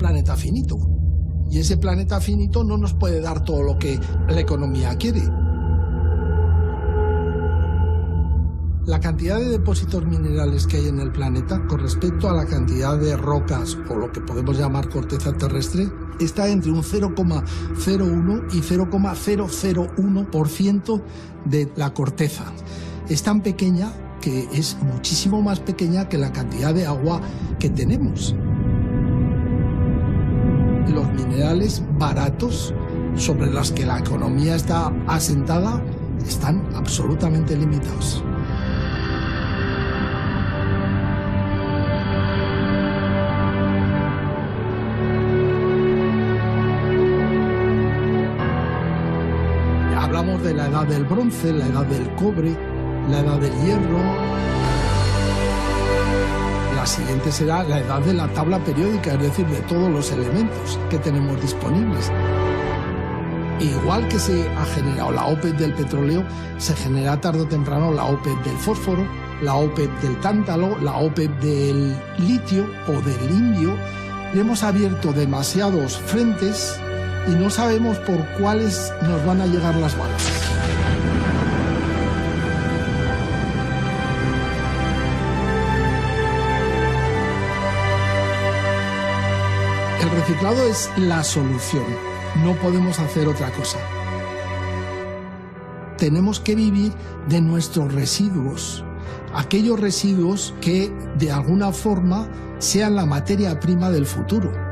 planeta finito. Y ese planeta finito no nos puede dar todo lo que la economía quiere. La cantidad de depósitos minerales que hay en el planeta con respecto a la cantidad de rocas o lo que podemos llamar corteza terrestre está entre un 0,01 y 0,001% de la corteza. Es tan pequeña que es muchísimo más pequeña que la cantidad de agua que tenemos. Los minerales baratos sobre los que la economía está asentada están absolutamente limitados. Hablamos de la edad del bronce, la edad del cobre, la edad del hierro. La siguiente será la edad de la tabla periódica, es decir, de todos los elementos que tenemos disponibles. Igual que se ha generado la OPEP del petróleo, se genera tarde o temprano la OPEP del fósforo, la OPEP del tántalo, la OPEP del litio o del indio. Y hemos abierto demasiados frentes y no sabemos por cuáles nos van a llegar las balas. El reciclado es la solución. No podemos hacer otra cosa. Tenemos que vivir de nuestros residuos. Aquellos residuos que, de alguna forma, sean la materia prima del futuro.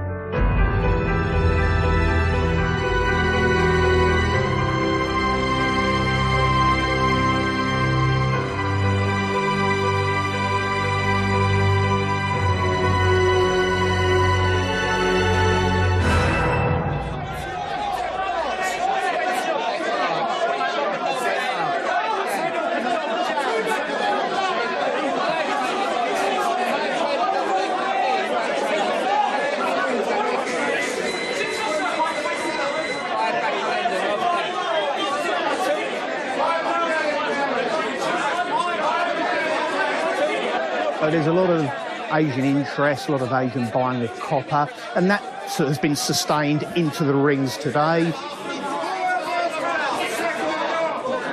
There's a lot of Asian interest, a lot of Asian buying of copper, and that sort of has been sustained into the rings today.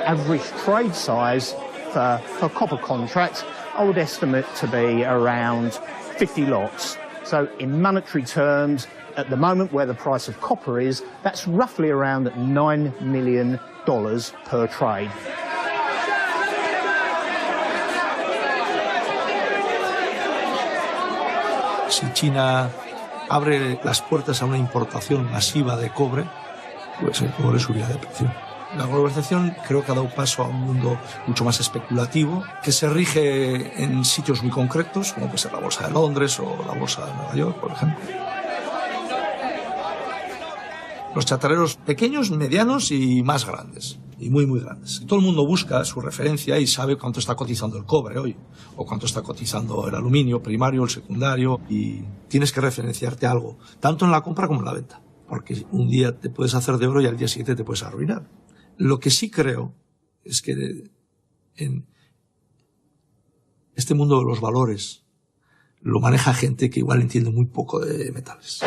Average trade size for copper contracts, I would estimate to be around 50 lots. So in monetary terms, at the moment where the price of copper is, that's roughly around $9 million per trade. Si China abre las puertas a una importación masiva de cobre, pues el cobre subirá de precio. La globalización creo que ha dado paso a un mundo mucho más especulativo, que se rige en sitios muy concretos, como puede ser la Bolsa de Londres o la Bolsa de Nueva York, por ejemplo. Los chatarreros pequeños, medianos y más grandes, y muy, muy grandes. Todo el mundo busca su referencia y sabe cuánto está cotizando el cobre hoy, o cuánto está cotizando el aluminio primario, el secundario, y tienes que referenciarte a algo, tanto en la compra como en la venta, porque un día te puedes hacer de oro y al día siguiente te puedes arruinar. Lo que sí creo es que en este mundo de los valores lo maneja gente que igual entiende muy poco de metales.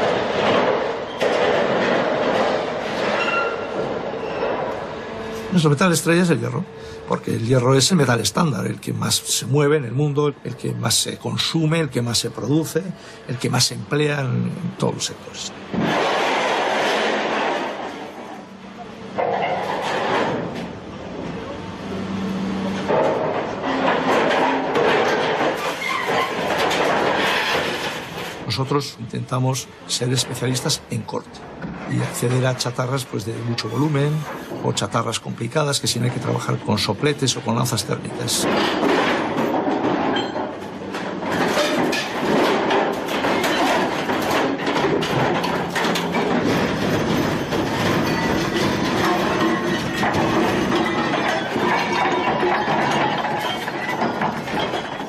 Nuestro metal estrella es el hierro, porque el hierro es el metal estándar, el que más se mueve en el mundo, el que más se consume, el que más se produce, el que más se emplea en todos los sectores. Nosotros intentamos ser especialistas en corte y acceder a chatarras pues, de mucho volumen o chatarras complicadas que si no hay que trabajar con sopletes o con lanzas térmicas.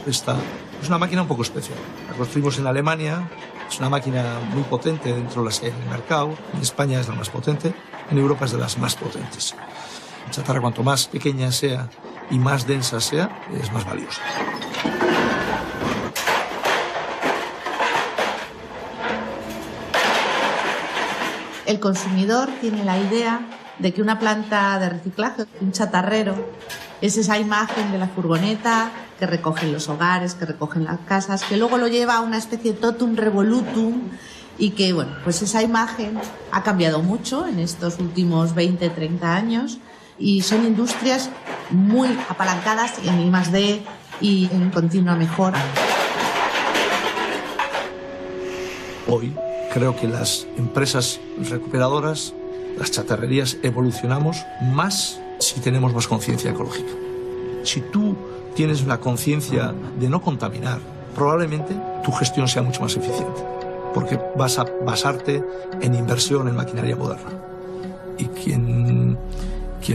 Esta es una máquina un poco especial. La construimos en Alemania, es una máquina muy potente dentro de las que hay en el mercado. En España es la más potente, en Europa es de las más potentes. La chatarra cuanto más pequeña sea y más densa sea, es más valiosa. El consumidor tiene la idea de que una planta de reciclaje, un chatarrero, es esa imagen de la furgoneta que recogen los hogares, que recogen las casas, que luego lo lleva a una especie de totum revolutum y que, bueno, pues esa imagen ha cambiado mucho en estos últimos 20, 30 años y son industrias muy apalancadas en I+D y en continua mejora. Hoy creo que las empresas recuperadoras, las chatarrerías, evolucionamos más si tenemos más conciencia ecológica. Si tú tienes la conciencia de no contaminar, probablemente tu gestión sea mucho más eficiente, porque vas a basarte en inversión en maquinaria moderna. Y quien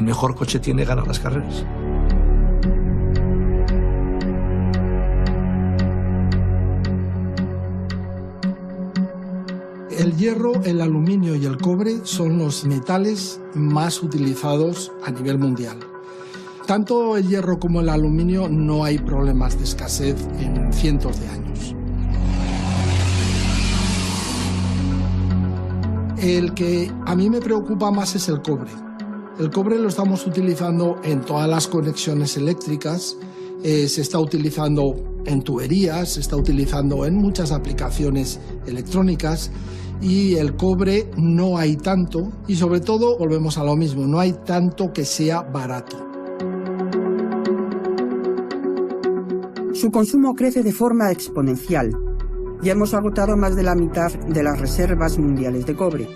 mejor coche tiene gana las carreras. El hierro, el aluminio y el cobre son los metales más utilizados a nivel mundial. Tanto el hierro como el aluminio no hay problemas de escasez en cientos de años. El que a mí me preocupa más es el cobre. El cobre lo estamos utilizando en todas las conexiones eléctricas, se está utilizando en tuberías, se está utilizando en muchas aplicaciones electrónicas y el cobre no hay tanto y sobre todo volvemos a lo mismo, no hay tanto que sea barato. Su consumo crece de forma exponencial. Ya hemos agotado más de la mitad de las reservas mundiales de cobre.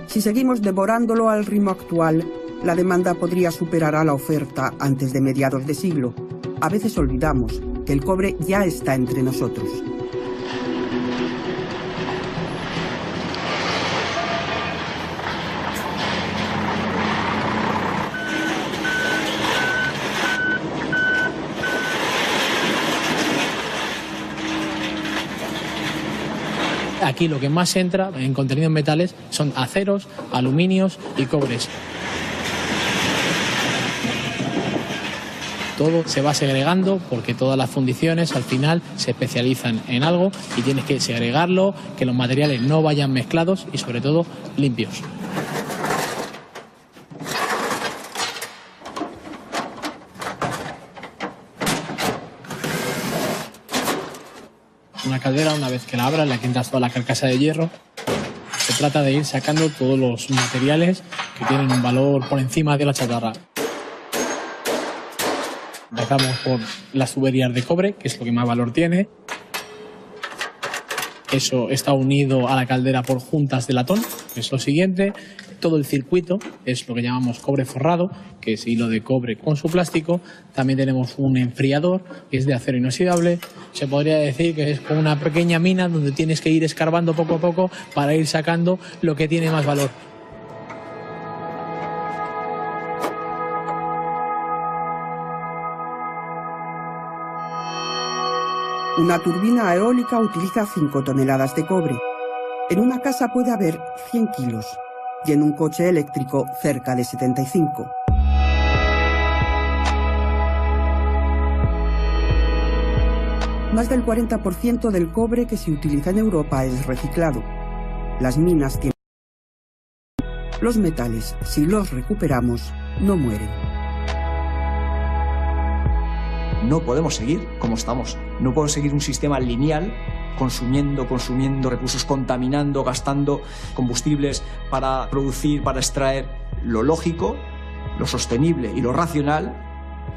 Si seguimos devorándolo al ritmo actual, la demanda podría superar a la oferta antes de mediados de siglo. A veces olvidamos que el cobre ya está entre nosotros. Aquí lo que más entra en contenido en metales son aceros, aluminios y cobres. Todo se va segregando porque todas las fundiciones al final se especializan en algo y tienes que segregarlo, que los materiales no vayan mezclados y sobre todo limpios. Una caldera, una vez que la abras, le quitas toda la carcasa de hierro. Se trata de ir sacando todos los materiales que tienen un valor por encima de la chatarra. Empezamos por las tuberías de cobre, que es lo que más valor tiene. Eso está unido a la caldera por juntas de latón, que es lo siguiente. Todo el circuito es lo que llamamos cobre forrado, que es hilo de cobre con su plástico. También tenemos un enfriador, que es de acero inoxidable. Se podría decir que es como una pequeña mina donde tienes que ir escarbando poco a poco para ir sacando lo que tiene más valor. Una turbina eólica utiliza 5 toneladas de cobre. En una casa puede haber 100 kilos y en un coche eléctrico cerca de 75. Más del 40% del cobre que se utiliza en Europa es reciclado. Las minas tienen... Los metales, si los recuperamos, no mueren. No podemos seguir como estamos. No podemos seguir un sistema lineal, consumiendo recursos, contaminando, gastando combustibles para producir, para extraer. Lo lógico, lo sostenible y lo racional,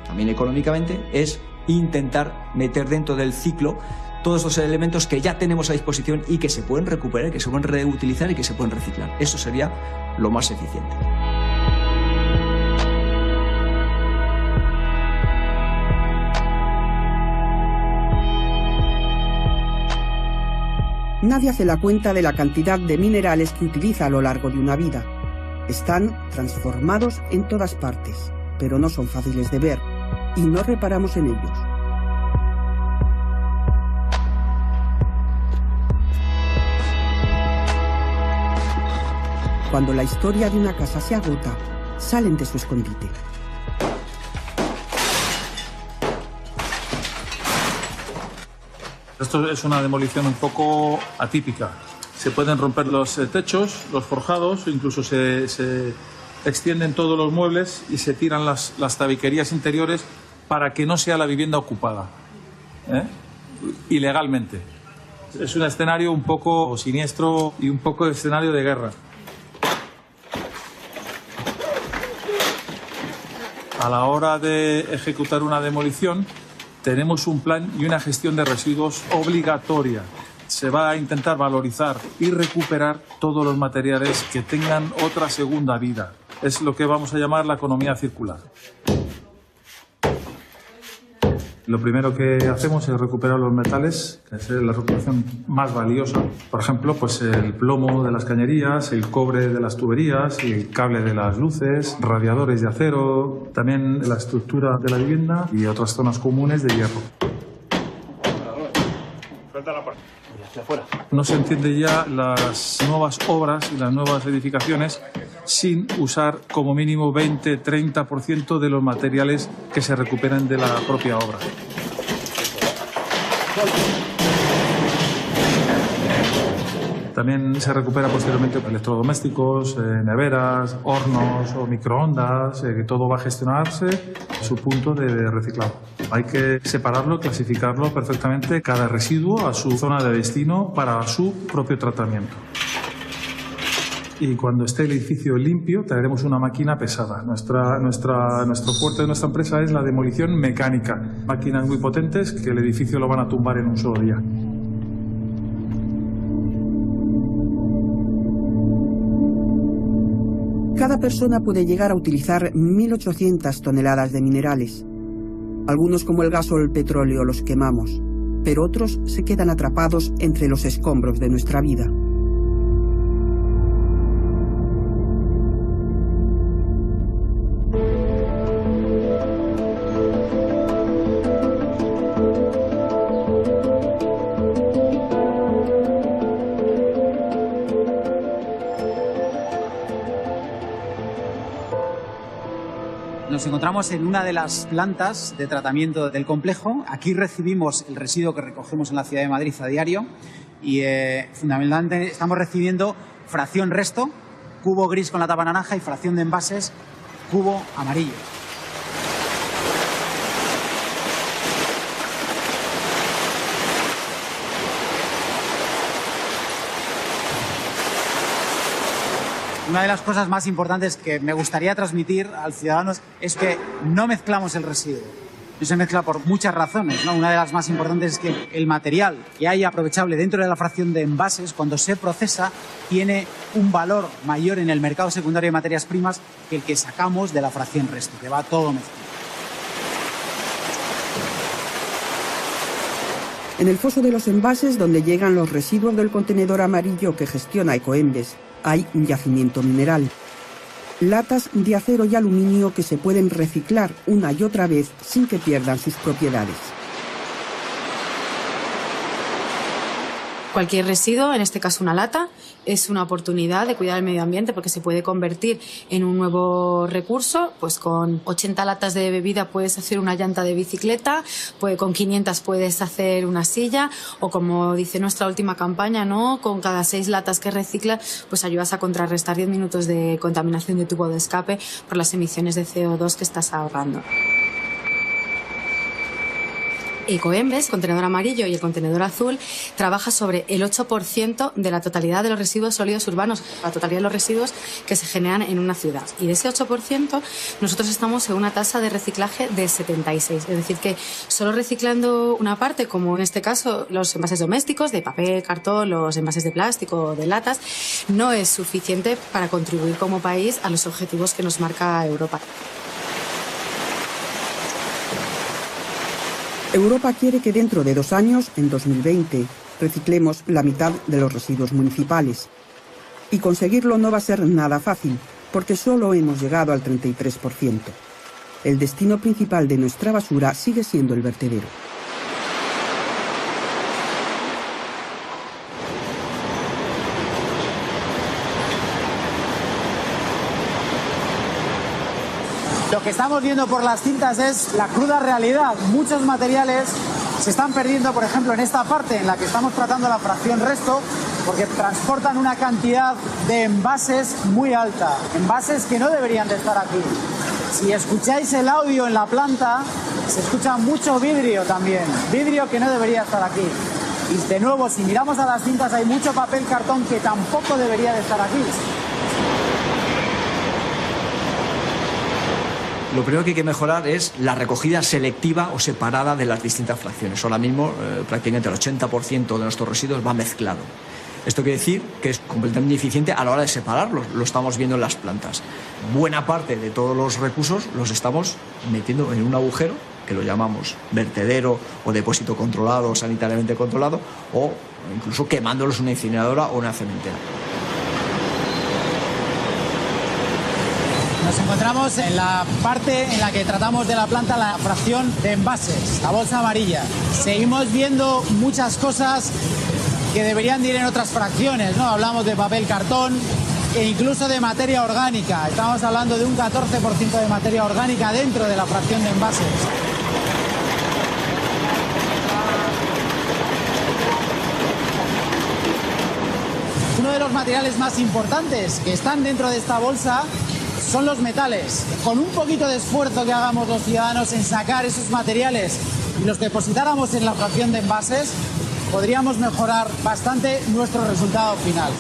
también económicamente, es intentar meter dentro del ciclo todos los elementos que ya tenemos a disposición y que se pueden recuperar, que se pueden reutilizar y que se pueden reciclar. Eso sería lo más eficiente. Nadie hace la cuenta de la cantidad de minerales que utiliza a lo largo de una vida. Están transformados en todas partes, pero no son fáciles de ver y no reparamos en ellos. Cuando la historia de una casa se agota, salen de su escondite. Esto es una demolición un poco atípica. Se pueden romper los techos, los forjados, incluso se extienden todos los muebles y se tiran las tabiquerías interiores para que no sea la vivienda ocupada, ilegalmente. Es un escenario un poco siniestro y un poco de escenario de guerra. A la hora de ejecutar una demolición, tenemos un plan y una gestión de residuos obligatoria. Se va a intentar valorizar y recuperar todos los materiales que tengan otra segunda vida. Es lo que vamos a llamar la economía circular. Lo primero que hacemos es recuperar los metales, que es la recuperación más valiosa. Por ejemplo, pues el plomo de las cañerías, el cobre de las tuberías, el cable de las luces, radiadores de acero, también la estructura de la vivienda y otras zonas comunes de hierro. No se entiende ya las nuevas obras y las nuevas edificaciones sin usar como mínimo 20-30% de los materiales que se recuperan de la propia obra. También se recupera posteriormente electrodomésticos, neveras, hornos o microondas, que todo va a gestionarse a su punto de reciclado. Hay que separarlo, clasificarlo perfectamente, cada residuo a su zona de destino para su propio tratamiento. Y cuando esté el edificio limpio, traeremos una máquina pesada. Nuestro fuerte de nuestra empresa es la demolición mecánica. Máquinas muy potentes que el edificio lo van a tumbar en un solo día. Cada persona puede llegar a utilizar 1.800 toneladas de minerales. Algunos, como el gas o el petróleo, los quemamos, pero otros se quedan atrapados entre los escombros de nuestra vida. Nos encontramos en una de las plantas de tratamiento del complejo. Aquí recibimos el residuo que recogemos en la ciudad de Madrid a diario y fundamentalmente estamos recibiendo fracción resto, cubo gris con la tapa naranja, y fracción de envases, cubo amarillo. Una de las cosas más importantes que me gustaría transmitir al ciudadano es que no mezclamos el residuo. No se mezcla por muchas razones, ¿no? Una de las más importantes es que el material que hay aprovechable dentro de la fracción de envases, cuando se procesa, tiene un valor mayor en el mercado secundario de materias primas que el que sacamos de la fracción resto, que va todo mezclado. En el foso de los envases, donde llegan los residuos del contenedor amarillo que gestiona Ecoembes, hay un yacimiento mineral. Latas de acero y aluminio que se pueden reciclar una y otra vez sin que pierdan sus propiedades. Cualquier residuo, en este caso una lata, es una oportunidad de cuidar el medio ambiente porque se puede convertir en un nuevo recurso. Pues con 80 latas de bebida puedes hacer una llanta de bicicleta, pues con 500 puedes hacer una silla, o como dice nuestra última campaña, ¿no? Con cada 6 latas que reciclas, pues ayudas a contrarrestar 10 minutos de contaminación de tubo de escape por las emisiones de CO2 que estás ahorrando. Ecoembes, contenedor amarillo y el contenedor azul, trabaja sobre el 8% de la totalidad de los residuos sólidos urbanos, la totalidad de los residuos que se generan en una ciudad. Y de ese 8%, nosotros estamos en una tasa de reciclaje de 76. Es decir, que solo reciclando una parte, como en este caso los envases domésticos, de papel, cartón, los envases de plástico o de latas, no es suficiente para contribuir como país a los objetivos que nos marca Europa. Europa quiere que dentro de 2 años, en 2020, reciclemos la mitad de los residuos municipales. Y conseguirlo no va a ser nada fácil, porque solo hemos llegado al 33%. El destino principal de nuestra basura sigue siendo el vertedero. Lo que estamos viendo por las cintas es la cruda realidad. Muchos materiales se están perdiendo, por ejemplo, en esta parte en la que estamos tratando la fracción resto, porque transportan una cantidad de envases muy alta, envases que no deberían de estar aquí. Si escucháis el audio en la planta, se escucha mucho vidrio también, vidrio que no debería estar aquí. Y de nuevo, si miramos a las cintas, hay mucho papel cartón que tampoco debería de estar aquí. Lo primero que hay que mejorar es la recogida selectiva o separada de las distintas fracciones. Ahora mismo prácticamente el 80% de nuestros residuos va mezclado. Esto quiere decir que es completamente ineficiente a la hora de separarlos. Lo estamos viendo en las plantas. Buena parte de todos los recursos los estamos metiendo en un agujero que lo llamamos vertedero o depósito controlado o sanitariamente controlado, o incluso quemándolos en una incineradora o una cementera. Nos encontramos en la parte en la que tratamos de la planta la fracción de envases, la bolsa amarilla. Seguimos viendo muchas cosas que deberían de ir en otras fracciones, ¿no? Hablamos de papel cartón e incluso de materia orgánica. Estamos hablando de un 14% de materia orgánica dentro de la fracción de envases. Uno de los materiales más importantes que están dentro de esta bolsa son los metales. Con un poquito de esfuerzo que hagamos los ciudadanos en sacar esos materiales y los depositáramos en la fracción de envases, podríamos mejorar bastante nuestro resultado final.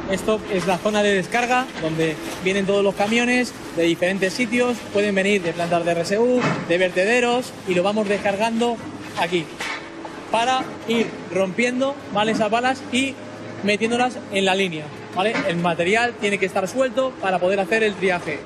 Esto es la zona de descarga donde vienen todos los camiones de diferentes sitios, pueden venir de plantas de RSU, de vertederos, y lo vamos descargando aquí para ir rompiendo, ¿vale?, esas balas y metiéndolas en la línea, ¿vale? El material tiene que estar suelto para poder hacer el triaje.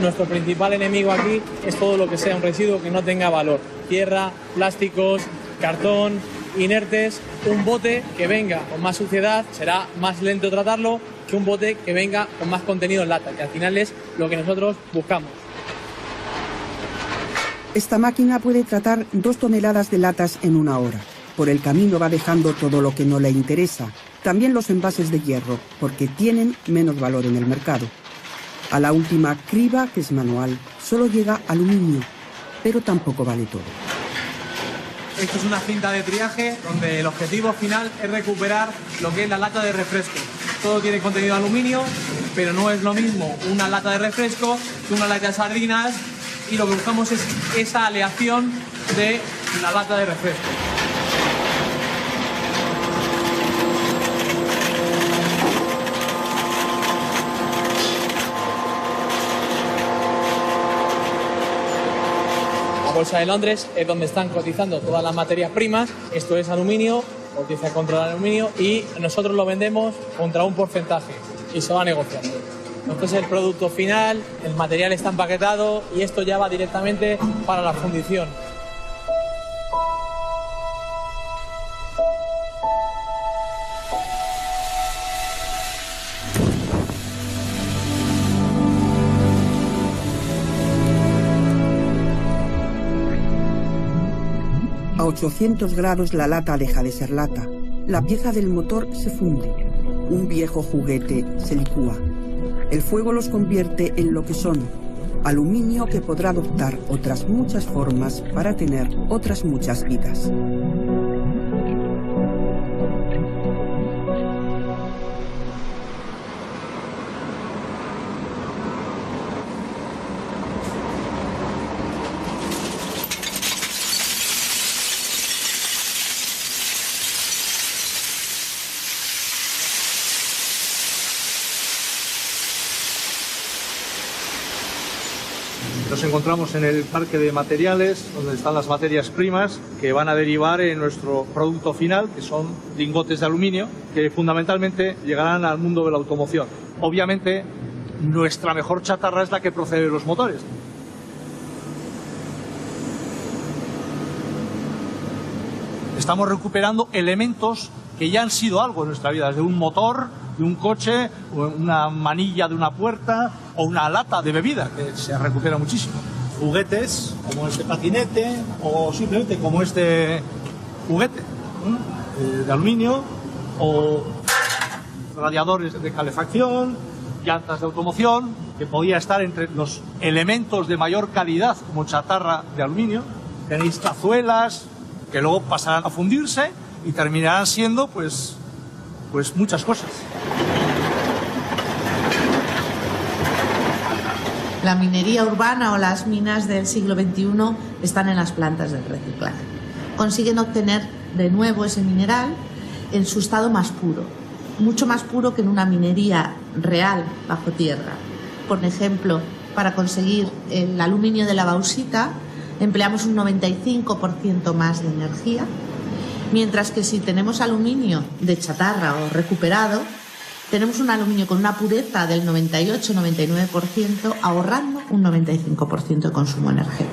Nuestro principal enemigo aquí es todo lo que sea un residuo que no tenga valor. Tierra, plásticos, cartón, inertes. Un bote que venga con más suciedad será más lento tratarlo que un bote que venga con más contenido en lata, que al final es lo que nosotros buscamos. Esta máquina puede tratar 2 toneladas de latas en 1 hora. Por el camino va dejando todo lo que no le interesa, también los envases de hierro, porque tienen menos valor en el mercado. A la última criba, que es manual, solo llega aluminio, pero tampoco vale todo. Esto es una cinta de triaje donde el objetivo final es recuperar lo que es la lata de refresco. Todo tiene contenido de aluminio, pero no es lo mismo una lata de refresco que una lata de sardinas, y lo que buscamos es esa aleación de la lata de refresco. La Bolsa de Londres es donde están cotizando todas las materias primas. Esto es aluminio, cotiza contra el aluminio, y nosotros lo vendemos contra un porcentaje y se va negociando. Esto es el producto final, el material está empaquetado y esto ya va directamente para la fundición. A 800 grados la lata deja de ser lata. La pieza del motor se funde. Un viejo juguete se licúa. El fuego los convierte en lo que son: aluminio que podrá adoptar otras muchas formas para tener otras muchas vidas. Nos encontramos en el parque de materiales, donde están las materias primas que van a derivar en nuestro producto final, que son lingotes de aluminio, que fundamentalmente llegarán al mundo de la automoción. Obviamente, nuestra mejor chatarra es la que procede de los motores. Estamos recuperando elementos que ya han sido algo en nuestra vida, desde un motor, de un coche, una manilla de una puerta o una lata de bebida, que se recupera muchísimo. Juguetes como este patinete o simplemente como este juguete de aluminio, o radiadores de calefacción, llantas de automoción, que podía estar entre los elementos de mayor calidad como chatarra de aluminio. Tenéis cazuelas que luego pasarán a fundirse y terminarán siendo pues muchas cosas. La minería urbana o las minas del siglo XXI están en las plantas de reciclaje. Consiguen obtener de nuevo ese mineral en su estado más puro, mucho más puro que en una minería real bajo tierra. Por ejemplo, para conseguir el aluminio de la bauxita empleamos un 95% más de energía, mientras que si tenemos aluminio de chatarra o recuperado, tenemos un aluminio con una pureza del 98-99%, ahorrando un 95% de consumo energético.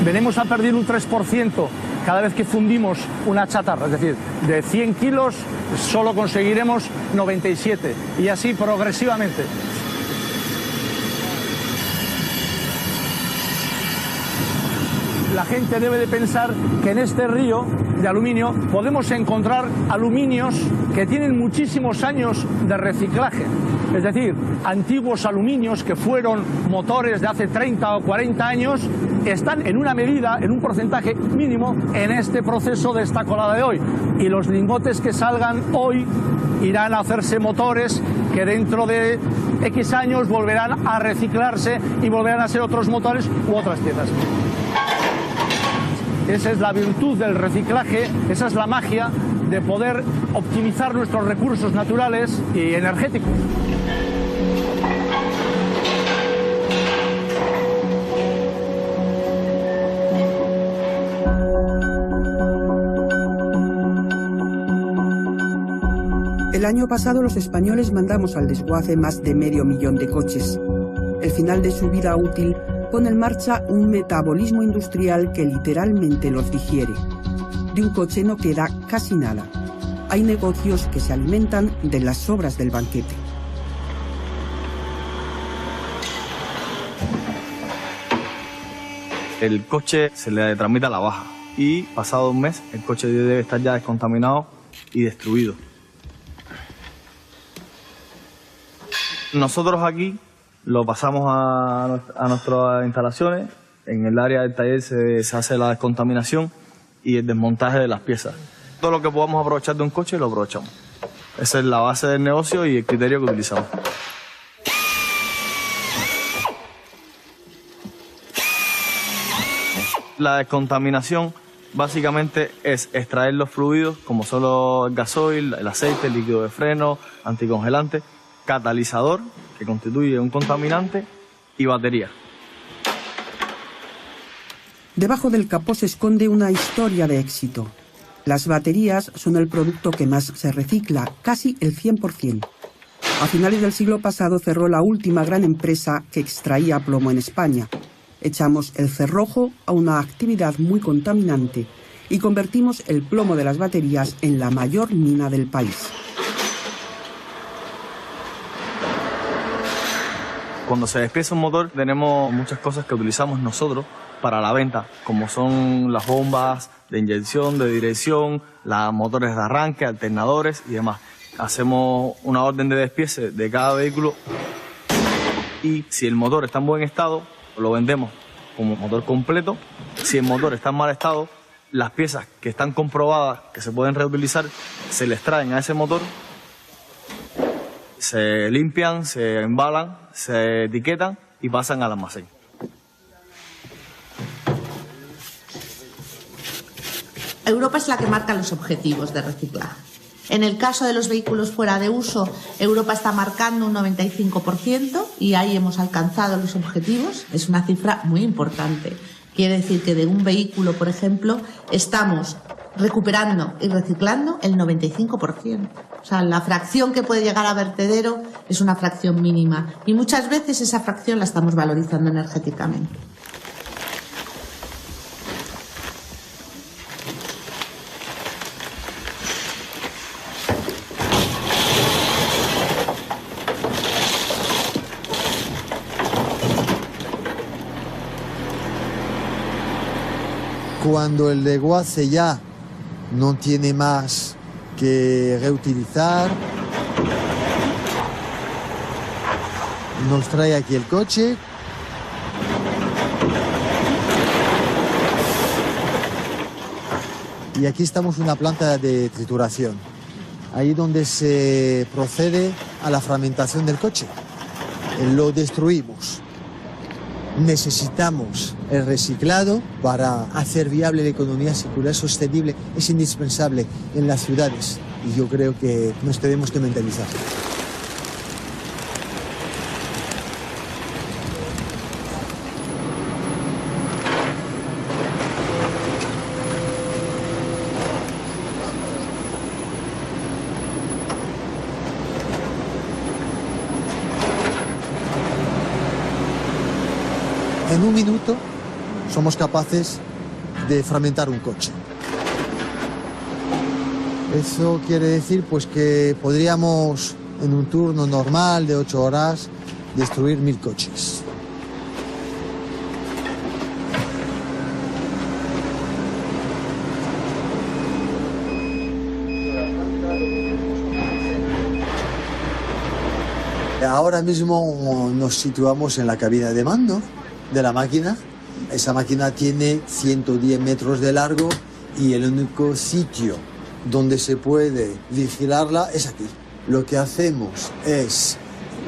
Venimos a perder un 3% cada vez que fundimos una chatarra, es decir, de 100 kilos solo conseguiremos 97 y así progresivamente. La gente debe de pensar que en este río de aluminio podemos encontrar aluminios que tienen muchísimos años de reciclaje. Es decir, antiguos aluminios que fueron motores de hace 30 o 40 años están en una medida, en un porcentaje mínimo en este proceso de esta colada de hoy. Y los lingotes que salgan hoy irán a hacerse motores que dentro de X años volverán a reciclarse y volverán a ser otros motores u otras piezas. Esa es la virtud del reciclaje, esa es la magia de poder optimizar nuestros recursos naturales y energéticos. El año pasado los españoles mandamos al desguace más de 500.000 de coches. El final de su vida útil pone en marcha un metabolismo industrial que literalmente los digiere. De un coche no queda casi nada. Hay negocios que se alimentan de las sobras del banquete. El coche se le tramita a la baja y pasado un mes el coche debe estar ya descontaminado y destruido. Nosotros aquí lo pasamos a nuestras instalaciones. En el área del taller se hace la descontaminación y el desmontaje de las piezas. Todo lo que podamos aprovechar de un coche lo aprovechamos. Esa es la base del negocio y el criterio que utilizamos. La descontaminación básicamente es extraer los fluidos como son el gasoil, el aceite, el líquido de freno, anticongelante, catalizador, que constituye un contaminante, y batería. Debajo del capó se esconde una historia de éxito. Las baterías son el producto que más se recicla, casi el 100%. A finales del siglo pasado cerró la última gran empresa que extraía plomo en España. Echamos el cerrojo a una actividad muy contaminante y convertimos el plomo de las baterías en la mayor mina del país. Cuando se despieza un motor tenemos muchas cosas que utilizamos nosotros para la venta, como son las bombas de inyección, de dirección, los motores de arranque, alternadores y demás. Hacemos una orden de despiece de cada vehículo y si el motor está en buen estado, lo vendemos como motor completo. Si el motor está en mal estado, las piezas que están comprobadas que se pueden reutilizar, se les traen a ese motor, se limpian, se embalan, se etiquetan y pasan al almacén. Europa es la que marca los objetivos de reciclaje. En el caso de los vehículos fuera de uso, Europa está marcando un 95% y ahí hemos alcanzado los objetivos. Es una cifra muy importante. Quiere decir que de un vehículo, por ejemplo, estamos recuperando y reciclando el 95%. O sea, la fracción que puede llegar a vertedero es una fracción mínima y muchas veces esa fracción la estamos valorizando energéticamente. Cuando el desguace ya no tiene más que reutilizar, nos trae aquí el coche. Y aquí estamos en una planta de trituración, ahí donde se procede a la fragmentación del coche. Lo destruimos. Necesitamos el reciclado para hacer viable la economía circular sostenible. Es indispensable en las ciudades y yo creo que nos tenemos que mentalizar. En un minuto somos capaces de fragmentar un coche. Eso quiere decir pues que podríamos en un turno normal de 8 horas destruir 1000 coches. Ahora mismo nos situamos en la cabina de mando de la máquina. Esa máquina tiene 110 metros de largo y el único sitio donde se puede vigilarla es aquí. Lo que hacemos es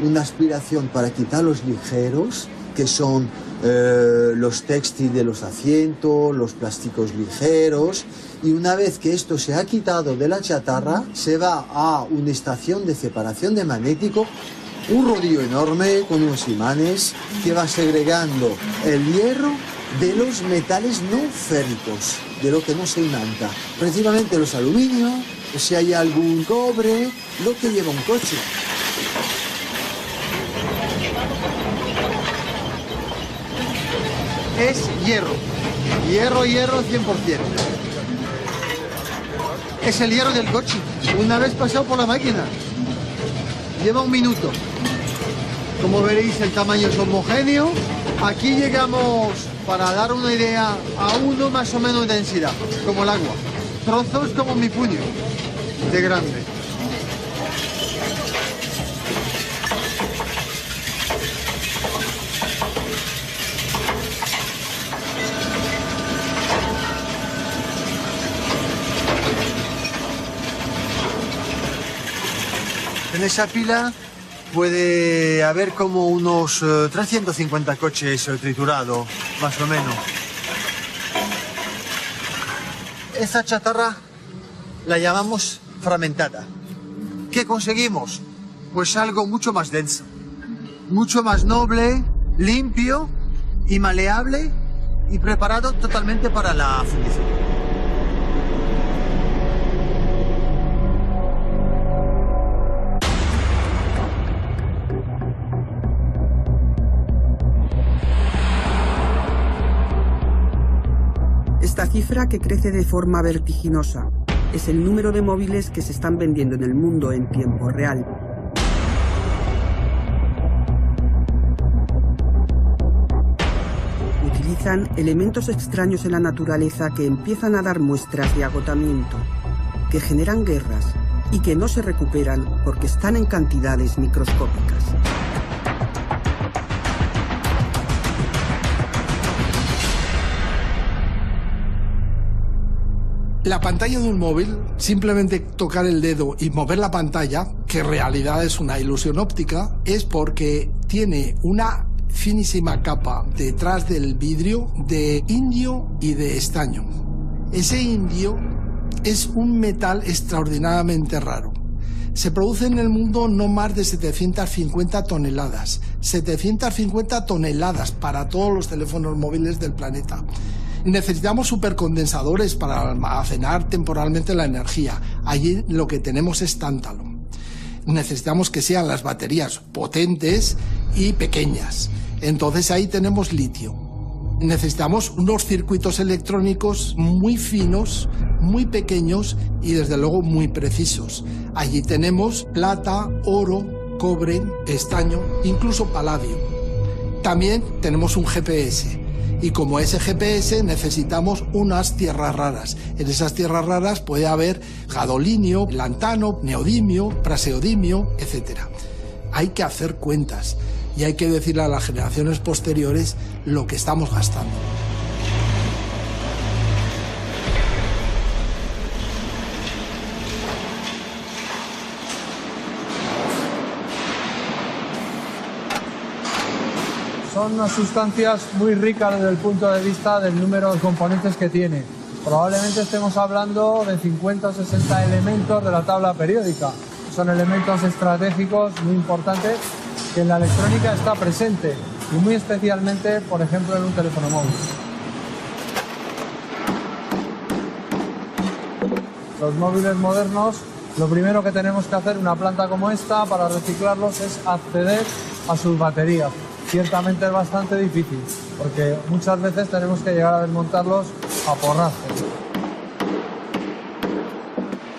una aspiración para quitar los ligeros, que son los textiles de los asientos, los plásticos ligeros, y una vez que esto se ha quitado de la chatarra, se va a una estación de separación de magnético, un rodillo enorme con unos imanes que va segregando el hierro de los metales no férricos, de lo que no se imanta. Principalmente los aluminios, si hay algún cobre, lo que lleva un coche. Es hierro, hierro 100%. Es el hierro del coche, una vez pasado por la máquina. Lleva un minuto. Como veréis, el tamaño es homogéneo. Aquí llegamos, para dar una idea, a 1 más o menos de densidad, como el agua. Trozos como mi puño, de grande. En esa pila puede haber como unos 350 coches triturados, más o menos. Esta chatarra la llamamos fragmentada. ¿Qué conseguimos? Pues algo mucho más denso, mucho más noble, limpio y maleable y preparado totalmente para la fundición. Esta cifra, que crece de forma vertiginosa, es el número de móviles que se están vendiendo en el mundo en tiempo real. Utilizan elementos extraños en la naturaleza que empiezan a dar muestras de agotamiento, que generan guerras y que no se recuperan porque están en cantidades microscópicas. La pantalla de un móvil, simplemente tocar el dedo y mover la pantalla, que en realidad es una ilusión óptica, es porque tiene una finísima capa detrás del vidrio de indio y de estaño. Ese indio es un metal extraordinariamente raro. Se produce en el mundo no más de 750 toneladas. 750 toneladas para todos los teléfonos móviles del planeta. Necesitamos supercondensadores para almacenar temporalmente la energía. Allí lo que tenemos es tántalo. Necesitamos que sean las baterías potentes y pequeñas. Entonces ahí tenemos litio. Necesitamos unos circuitos electrónicos muy finos, muy pequeños y desde luego muy precisos. Allí tenemos plata, oro, cobre, estaño, incluso paladio. También tenemos un GPS. Y como ese GPS necesitamos unas tierras raras. En esas tierras raras puede haber gadolinio, lantano, neodimio, praseodimio, etc. Hay que hacer cuentas y hay que decirle a las generaciones posteriores lo que estamos gastando. Son unas sustancias muy ricas desde el punto de vista del número de componentes que tiene. Probablemente estemos hablando de 50 o 60 elementos de la tabla periódica. Son elementos estratégicos muy importantes que en la electrónica está presente y muy especialmente, por ejemplo, en un teléfono móvil. Los móviles modernos, lo primero que tenemos que hacer en una planta como esta para reciclarlos es acceder a sus baterías. Ciertamente es bastante difícil, porque muchas veces tenemos que llegar a desmontarlos a porrazos.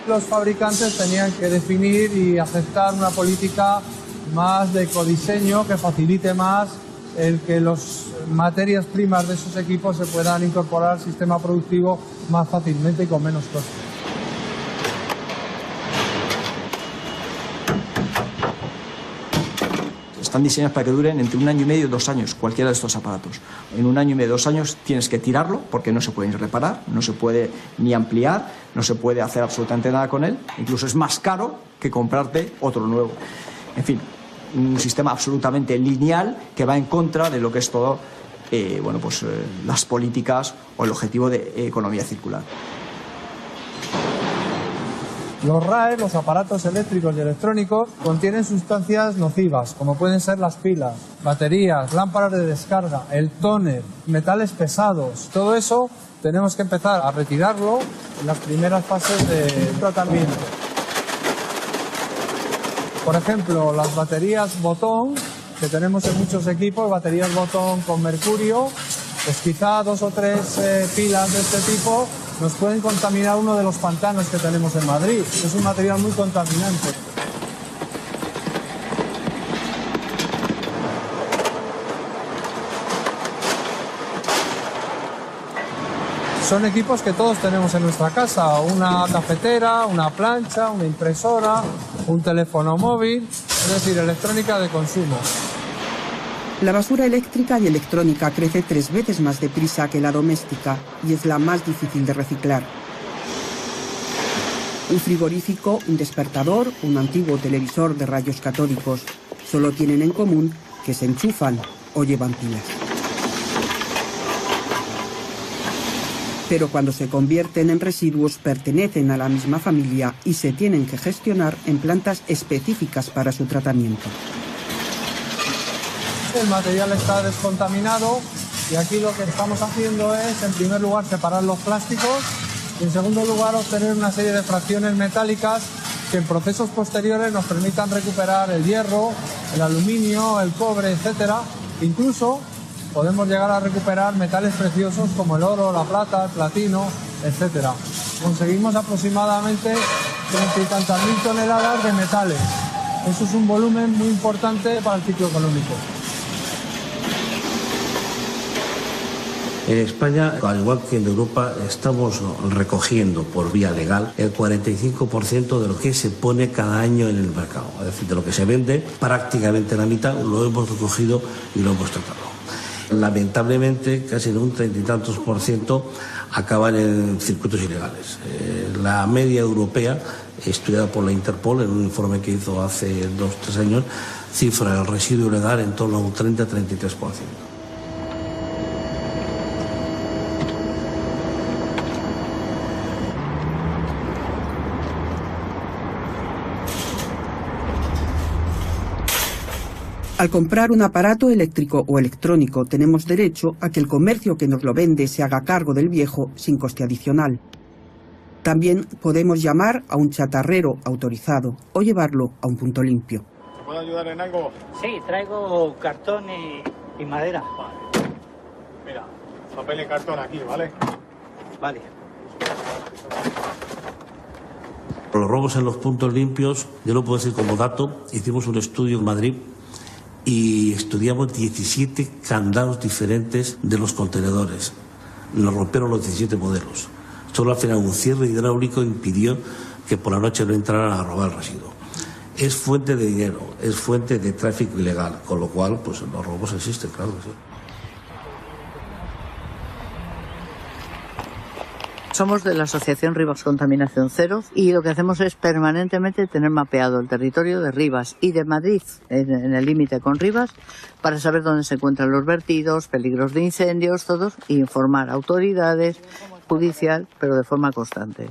Los fabricantes tenían que definir y aceptar una política más de ecodiseño que facilite más el que las materias primas de esos equipos se puedan incorporar al sistema productivo más fácilmente y con menos costes. Están diseñados para que duren entre 1 año y medio y 2 años, cualquiera de estos aparatos. En 1 año y medio, 2 años tienes que tirarlo porque no se puede ni reparar, no se puede ni ampliar, no se puede hacer absolutamente nada con él. Incluso es más caro que comprarte otro nuevo. En fin, un sistema absolutamente lineal que va en contra de lo que es todo las políticas o el objetivo de economía circular. Los RAE, los aparatos eléctricos y electrónicos, contienen sustancias nocivas, como pueden ser las pilas, baterías, lámparas de descarga, el tóner, metales pesados. Todo eso tenemos que empezar a retirarlo en las primeras fases de tratamiento. Por ejemplo, las baterías botón, que tenemos en muchos equipos, baterías botón con mercurio, pues quizá 2 o 3 pilas de este tipo nos pueden contaminar uno de los pantanos que tenemos en Madrid. Es un material muy contaminante. Son equipos que todos tenemos en nuestra casa, una cafetera, una plancha, una impresora, un teléfono móvil, es decir, electrónica de consumo. La basura eléctrica y electrónica crece 3 veces más deprisa que la doméstica y es la más difícil de reciclar. Un frigorífico, un despertador, un antiguo televisor de rayos catódicos solo tienen en común que se enchufan o llevan pilas. Pero cuando se convierten en residuos pertenecen a la misma familia y se tienen que gestionar en plantas específicas para su tratamiento. El material está descontaminado y aquí lo que estamos haciendo es, en primer lugar, separar los plásticos y, en segundo lugar, obtener una serie de fracciones metálicas que en procesos posteriores nos permitan recuperar el hierro, el aluminio, el cobre, etc. Incluso podemos llegar a recuperar metales preciosos como el oro, la plata, el platino, etc. Conseguimos aproximadamente 30 y tantas mil toneladas de metales. Eso es un volumen muy importante para el ciclo económico. En España, al igual que en Europa, estamos recogiendo por vía legal el 45% de lo que se pone cada año en el mercado. Es decir, de lo que se vende, prácticamente la mitad lo hemos recogido y lo hemos tratado. Lamentablemente, casi en un 30 y tantos % acaban en circuitos ilegales. La media europea, estudiada por la Interpol en un informe que hizo hace 2 o 3 años, cifra el residuo ilegal en torno a un 30-33%. Al comprar un aparato eléctrico o electrónico tenemos derecho a que el comercio que nos lo vende se haga cargo del viejo sin coste adicional. También podemos llamar a un chatarrero autorizado o llevarlo a un punto limpio. ¿Te puedo ayudar en algo? Sí, traigo cartón y madera. Vale. Mira, papel y cartón aquí, ¿vale? Vale. Los robos en los puntos limpios, yo lo puedo decir como dato, hicimos un estudio en Madrid y estudiamos 17 candados diferentes de los contenedores. Nos rompieron los 17 modelos. Solo al final un cierre hidráulico impidió que por la noche no entraran a robar el residuo. Es fuente de dinero, es fuente de tráfico ilegal, con lo cual pues los robos existen, claro que sí. Somos de la Asociación Rivas Contaminación Cero y lo que hacemos es permanentemente tener mapeado el territorio de Rivas y de Madrid, en el límite con Rivas, para saber dónde se encuentran los vertidos, peligros de incendios, todos, e informar a autoridades, judicial, pero de forma constante.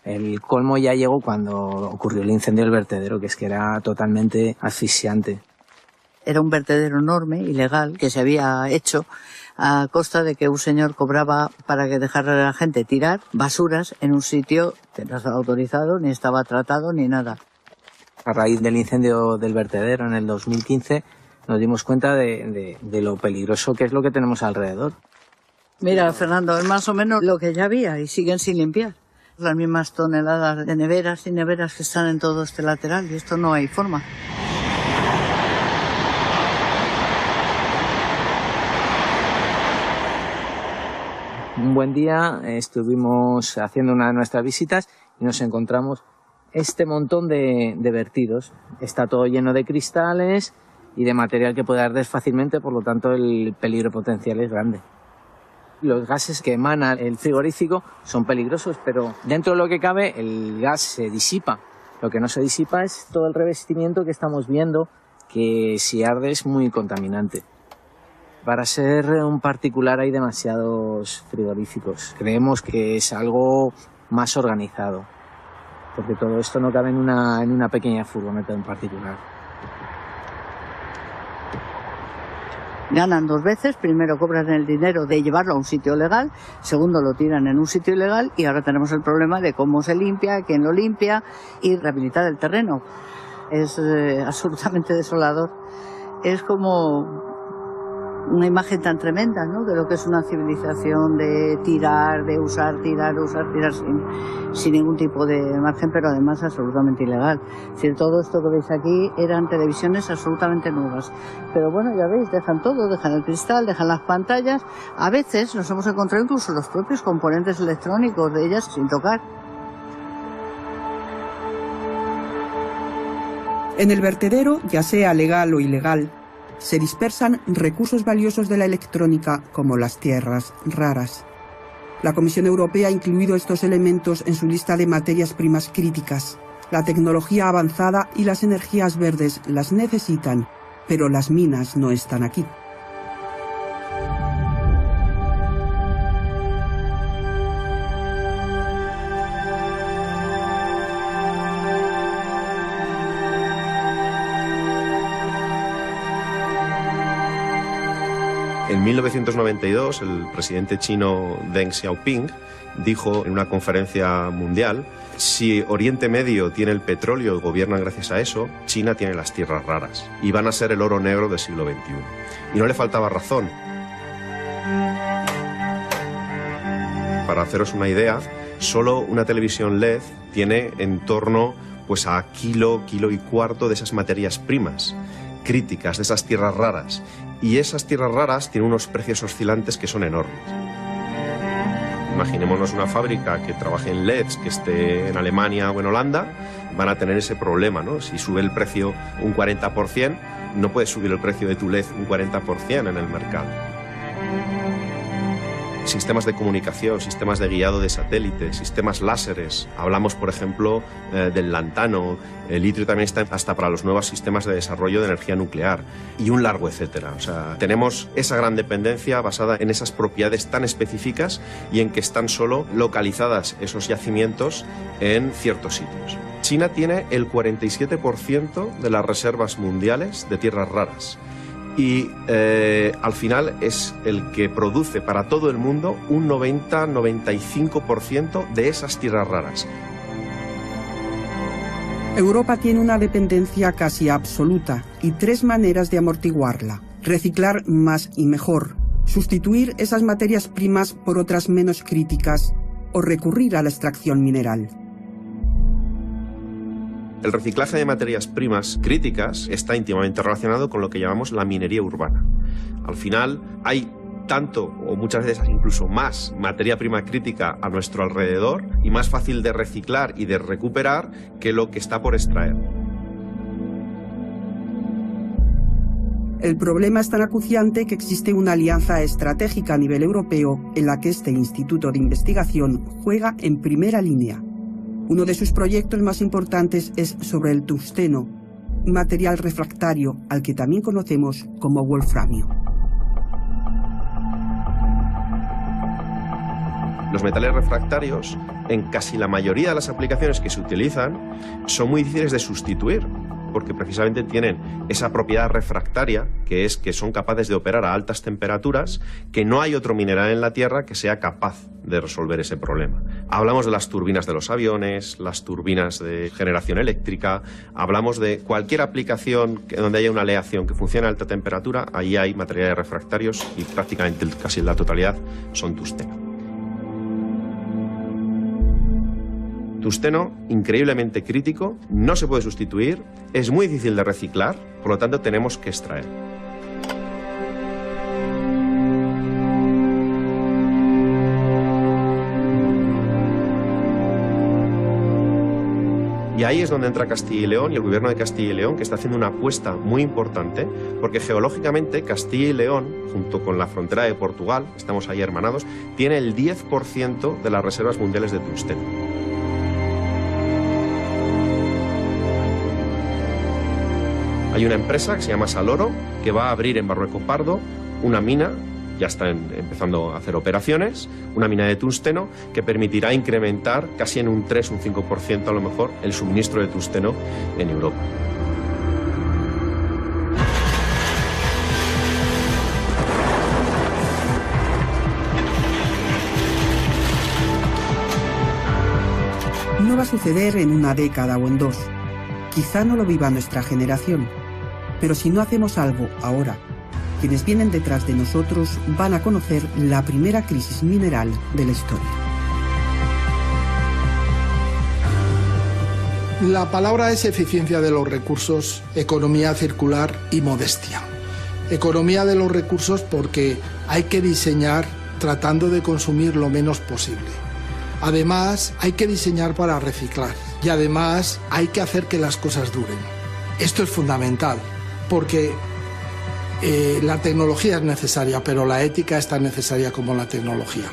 El colmo ya llegó cuando ocurrió el incendio del vertedero, que es que era totalmente asfixiante. Era un vertedero enorme, ilegal, que se había hecho a costa de que un señor cobraba para que dejara a la gente tirar basuras en un sitio que no estaba autorizado, ni estaba tratado, ni nada. A raíz del incendio del vertedero en el 2015 nos dimos cuenta de lo peligroso que es lo que tenemos alrededor. Mira, Fernando, es más o menos lo que ya había y siguen sin limpiar. Las mismas toneladas de neveras y neveras que están en todo este lateral y esto no hay forma. Un buen día estuvimos haciendo una de nuestras visitas y nos encontramos este montón de vertidos. Está todo lleno de cristales y de material que puede arder fácilmente, por lo tanto el peligro potencial es grande. Los gases que emana el frigorífico son peligrosos, pero dentro de lo que cabe el gas se disipa. Lo que no se disipa es todo el revestimiento que estamos viendo, que si arde es muy contaminante. Para ser un particular hay demasiados frigoríficos. Creemos que es algo más organizado, porque todo esto no cabe en una pequeña furgoneta en particular. Ganan dos veces, primero cobran el dinero de llevarlo a un sitio legal, segundo lo tiran en un sitio ilegal y ahora tenemos el problema de cómo se limpia, quién lo limpia y rehabilitar el terreno. Es absolutamente desolador. Es como una imagen tan tremenda, ¿no?, de lo que es una civilización de tirar, de usar, tirar sin ningún tipo de margen, pero además absolutamente ilegal. Es decir, todo esto que veis aquí eran televisiones absolutamente nuevas. Pero bueno, ya veis, dejan todo, dejan el cristal, dejan las pantallas. A veces nos hemos encontrado incluso los propios componentes electrónicos de ellas sin tocar. En el vertedero, ya sea legal o ilegal, se dispersan recursos valiosos de la electrónica como las tierras raras. La Comisión Europea ha incluido estos elementos en su lista de materias primas críticas. La tecnología avanzada y las energías verdes las necesitan, pero las minas no están aquí. En 1992, el presidente chino Deng Xiaoping dijo en una conferencia mundial: si Oriente Medio tiene el petróleo y gobiernan gracias a eso, China tiene las tierras raras y van a ser el oro negro del siglo XXI. Y no le faltaba razón. Para haceros una idea, solo una televisión LED tiene en torno a kilo y cuarto de esas materias primas críticas, de esas tierras raras. Y esas tierras raras tienen unos precios oscilantes que son enormes. Imaginémonos una fábrica que trabaje en LEDs, que esté en Alemania o en Holanda, van a tener ese problema, ¿no? Si sube el precio un 40%, no puedes subir el precio de tu LED un 40% en el mercado. Sistemas de comunicación, sistemas de guiado de satélites, sistemas láseres. Hablamos, por ejemplo, del lantano. El litio también está hasta para los nuevos sistemas de desarrollo de energía nuclear y un largo etcétera. O sea, tenemos esa gran dependencia basada en esas propiedades tan específicas y en que están solo localizadas esos yacimientos en ciertos sitios. China tiene el 47% de las reservas mundiales de tierras raras. Y al final es el que produce para todo el mundo un 90-95% de esas tierras raras. Europa tiene una dependencia casi absoluta y tres maneras de amortiguarla: reciclar más y mejor, sustituir esas materias primas por otras menos críticas o recurrir a la extracción mineral. El reciclaje de materias primas críticas está íntimamente relacionado con lo que llamamos la minería urbana. Al final hay tanto o muchas veces incluso más materia prima crítica a nuestro alrededor y más fácil de reciclar y de recuperar que lo que está por extraer. El problema es tan acuciante que existe una alianza estratégica a nivel europeo en la que este instituto de investigación juega en primera línea. Uno de sus proyectos más importantes es sobre el tungsteno, un material refractario al que también conocemos como wolframio. Los metales refractarios, en casi la mayoría de las aplicaciones que se utilizan, son muy difíciles de sustituir, porque precisamente tienen esa propiedad refractaria, que es que son capaces de operar a altas temperaturas, que no hay otro mineral en la Tierra que sea capaz de resolver ese problema. Hablamos de las turbinas de los aviones, las turbinas de generación eléctrica, hablamos de cualquier aplicación donde haya una aleación que funcione a alta temperatura, ahí hay materiales refractarios y prácticamente casi la totalidad son tungsteno. Tungsteno, increíblemente crítico, no se puede sustituir, es muy difícil de reciclar, por lo tanto tenemos que extraer. Y ahí es donde entra Castilla y León y el gobierno de Castilla y León, que está haciendo una apuesta muy importante, porque geológicamente Castilla y León, junto con la frontera de Portugal, estamos ahí hermanados, tiene el 10% de las reservas mundiales de tungsteno. Hay una empresa que se llama Saloro, que va a abrir en Barrueco Pardo una mina, ya está empezando a hacer operaciones, una mina de tungsteno que permitirá incrementar casi en un 3, un 5% a lo mejor el suministro de tungsteno en Europa. No va a suceder en una década o en dos. Quizá no lo viva nuestra generación. Pero si no hacemos algo ahora, quienes vienen detrás de nosotros van a conocer la primera crisis mineral de la historia. La palabra es eficiencia de los recursos, economía circular y modestia. Economía de los recursos porque hay que diseñar tratando de consumir lo menos posible. Además, hay que diseñar para reciclar y además hay que hacer que las cosas duren. Esto es fundamental porque la tecnología es necesaria, pero la ética es tan necesaria como la tecnología.